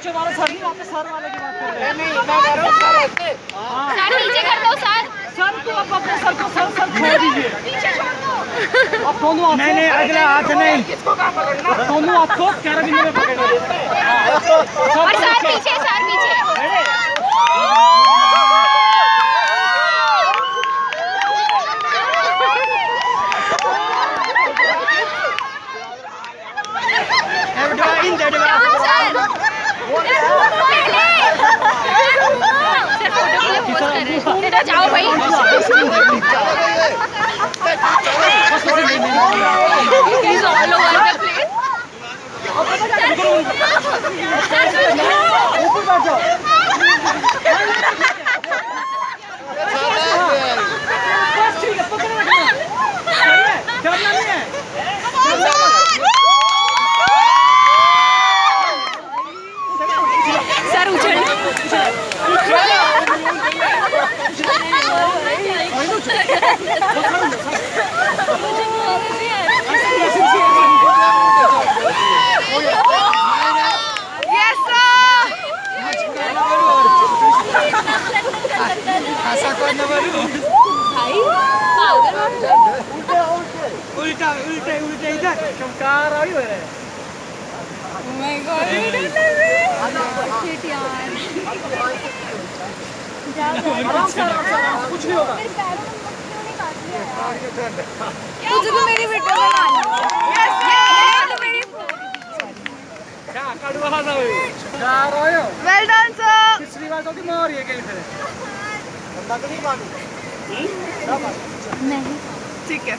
पीछे वाला सर नहीं, आपके सर वाले की बात कर रहे हैं। नहीं मैं कह रहा हूं सर ऐसे। सर नीचे कर दो सर। सर को अब अपने सर को सर छोड़ दीजिए, पीछे छोड़ दो। अब दोनों हाथ नहीं अगला हाथ नहीं, किसको कहां पकड़ना? दोनों हाथ को कैराबिन में पकड़ना। और सर पीछे, सर पीछे। बेटा जाओ भाई। He's all over the place. ऊपर बैठ जाओ। बस ठीक है, पकड़े रखना। सही है, डरना नहीं है। सर उछल। उल्टा उल्टे उल्टे इधर चमकार आई हो रहा है। Oh my God, कुछ नहीं होगा। मुझे तो मेरी वीडियो बनानी है। क्या कड़वा था भाई? जा रहे हो? Well done sir. पिछली बार तो मैं और ये गई फिर। बंदा तो नहीं मालूम। नहीं। ठीक है।